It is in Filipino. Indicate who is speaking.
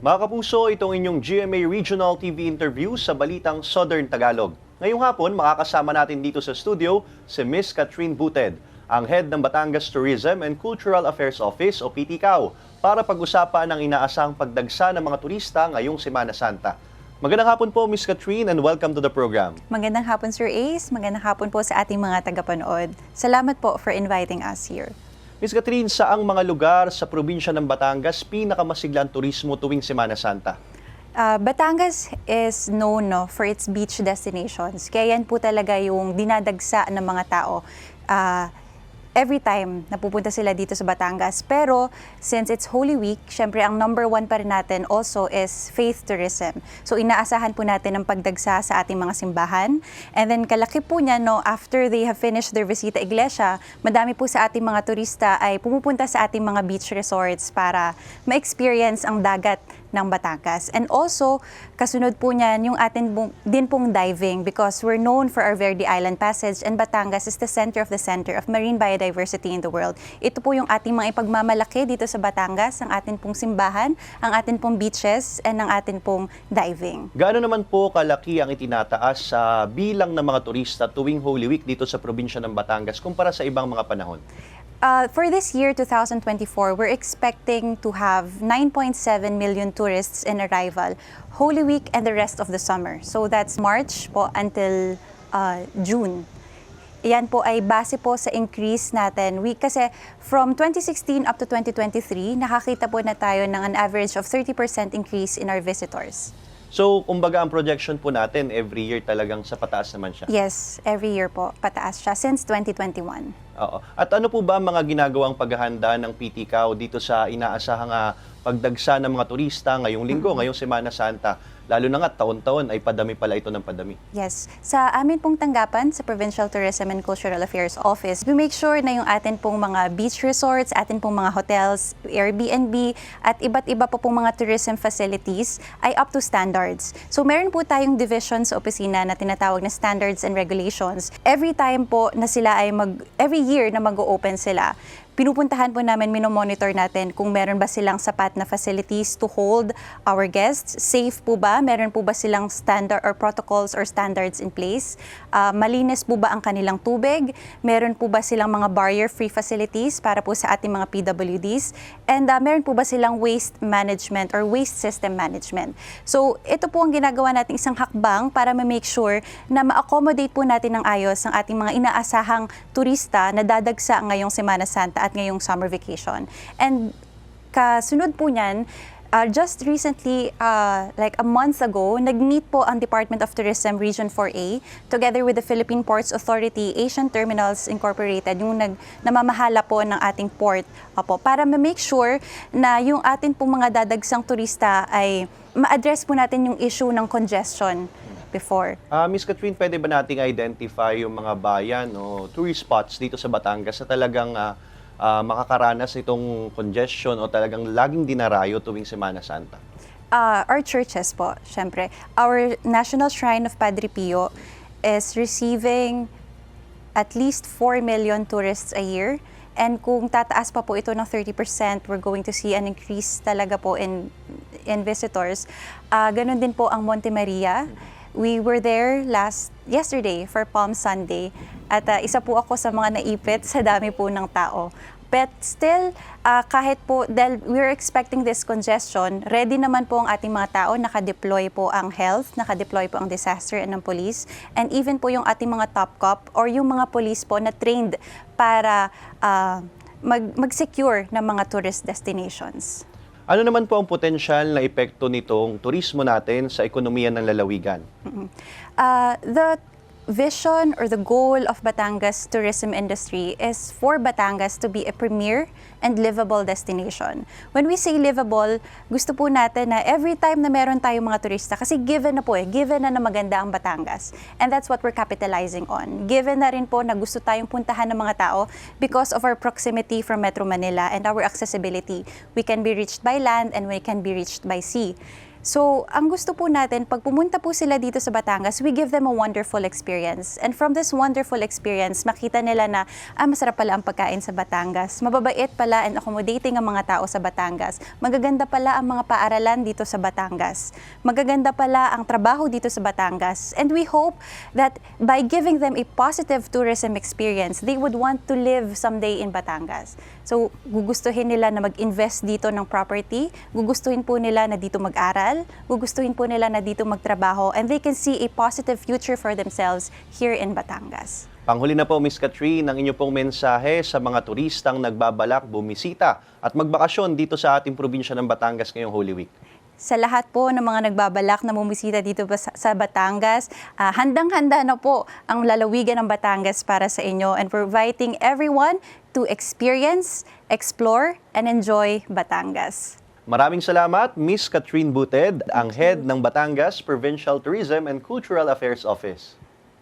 Speaker 1: Mga kapuso, itong inyong GMA Regional TV interview sa Balitang Southern Tagalog. Ngayong hapon, makakasama natin dito sa studio si Miss Catherine Buted, ang head ng Batangas Tourism and Cultural Affairs Office o PTCAO, para pag-usapan ang inaasahang pagdagsa ng mga turista ngayong Semana Santa. Magandang hapon po, Miss Catherine, and welcome to the program.
Speaker 2: Magandang hapon, Sir Ace. Magandang hapon po sa ating mga tagapanood. Salamat po for inviting us here.
Speaker 1: Miss Catherine, saang mga lugar sa probinsya ng Batangas pinakamasiglang turismo tuwing Semana Santa?
Speaker 2: Batangas is known for its beach destinations. Kaya yan po talaga yung dinadagsa ng mga tao. Every time napupunta sila dito sa Batangas. Pero since it's Holy Week, syempre ang number one pa rin natin also is faith tourism. So inaasahan po natin ang pagdagsa sa ating mga simbahan. And then kalaki po niya, after they have finished their visita iglesia, madami po sa ating mga turista ay pumupunta sa ating mga beach resorts para ma-experience ang dagat ng Batangas. And also, kasunod po niyan yung atin din pong diving because we're known for our Verde Island Passage and Batangas is the center of marine biodiversity in the world. Ito po yung ating mga ipagmamalaki dito sa Batangas, ang atin pong simbahan, ang atin pong beaches, and ang atin pong diving.
Speaker 1: Gaano naman po kalaki ang itinataas sa bilang ng mga turista tuwing Holy Week dito sa probinsya ng Batangas kumpara sa ibang mga panahon?
Speaker 2: For this year, 2024, we're expecting to have 9.7 million tourists in arrival, Holy Week and the rest of the summer. So that's March po until June. Yan po ay base po sa increase natin. Kasi from 2016 up to 2023, nakakita po na tayo ng an average of 30% increase in our visitors.
Speaker 1: So, kumbaga ang projection po natin, every year talagang sa pataas naman siya?
Speaker 2: Yes, every year po, pataas siya since 2021.
Speaker 1: Oo. At ano po ba ang mga ginagawang paghahanda ng PTCAO dito sa inaasahang pagdagsa ng mga turista ngayong linggo, ngayong Semana Santa? Lalo na nga, taon-taon ay padami pala ito ng padami.
Speaker 2: Yes. Sa amin pong tanggapan, sa Provincial Tourism and Cultural Affairs Office, we make sure na yung atin pong mga beach resorts, atin pong mga hotels, Airbnb, at iba't iba pa pong mga tourism facilities ay up to standards. So meron po tayong division sa opisina na tinatawag na Standards and Regulations. Every time po na sila ay every year na mag-o-open sila, pinupuntahan po namin, minomonitor natin kung meron ba silang sapat na facilities to hold our guests. Safe po ba? Meron po ba silang standard or protocols or standards in place? Malinis po ba ang kanilang tubig? Meron po ba silang mga barrier-free facilities para po sa ating mga PWDs? And meron po ba silang waste management or waste system management? So ito po ang ginagawa natin, isang hakbang para ma-make sure na ma-accommodate po natin ng ayos ang ating mga inaasahang turista na dadagsa ngayong Semana Santa at ngayong summer vacation. And kasunod po niyan, just recently, like a month ago, nag-meet po ang Department of Tourism Region 4A together with the Philippine Ports Authority, Asian Terminals Incorporated, yung namamahala po ng ating port para ma-make sure na yung atin pong mga dadagsang turista ay ma-address po natin yung issue ng congestion before.
Speaker 1: Miss Catherine, pwede ba nating identify yung mga bayan o tourist spots dito sa Batangas na talagang makakaranas itong congestion o talagang laging dinarayo tuwing Semana Santa?
Speaker 2: Our churches po, syempre. Our National Shrine of Padre Pio is receiving at least 4 million tourists a year. And kung tataas pa po ito ng 30%, we're going to see an increase talaga po in visitors. Ganon din po ang Monte Maria. We were there yesterday for Palm Sunday at isa po ako sa mga naipit sa dami po ng tao. But still, kahit po, dahil we're expecting this congestion, ready naman po ang ating mga tao, nakadeploy po ang health, nakadeploy po ang disaster and ang police, and even po yung ating mga top cop or yung mga police po na trained para mag-secure ng mga tourist destinations.
Speaker 1: Ano naman po ang potensyal na epekto nitong turismo natin sa ekonomiya ng lalawigan?
Speaker 2: The vision or the goal of Batangas tourism industry is for Batangas to be a premier and livable destination. When we say livable, gusto po natin na every time na meron tayong mga turista, kasi given na maganda ang Batangas. And that's what we're capitalizing on. Given na rin po na gusto tayong puntahan ng mga tao because of our proximity from Metro Manila and our accessibility. We can be reached by land and we can be reached by sea. So, ang gusto po natin, pag pumunta po sila dito sa Batangas, we give them a wonderful experience. And from this wonderful experience, makita nila na, masarap pala ang pagkain sa Batangas. Mababait pala and accommodating ang mga tao sa Batangas. Magaganda pala ang mga paaralan dito sa Batangas. Magaganda pala ang trabaho dito sa Batangas. And we hope that by giving them a positive tourism experience, they would want to live someday in Batangas. So, gugustuhin nila na mag-invest dito ng property, gugustuhin po nila na dito mag-aral, gugustuhin po nila na dito magtrabaho, and they can see a positive future for themselves here in Batangas.
Speaker 1: Panghuli na po, Miss Catherine, ang inyo pong mensahe sa mga turistang nagbabalak bumisita at magbakasyon dito sa ating probinsya ng Batangas ngayong Holy Week.
Speaker 2: Sa lahat po ng mga nagbabalak na bumisita dito sa Batangas, handang-handa na po ang lalawigan ng Batangas para sa inyo, and we're inviting everyone to experience, explore, and enjoy Batangas.
Speaker 1: Maraming salamat, Miss Catherine Buted, ang head ng Batangas Provincial Tourism and Cultural Affairs Office.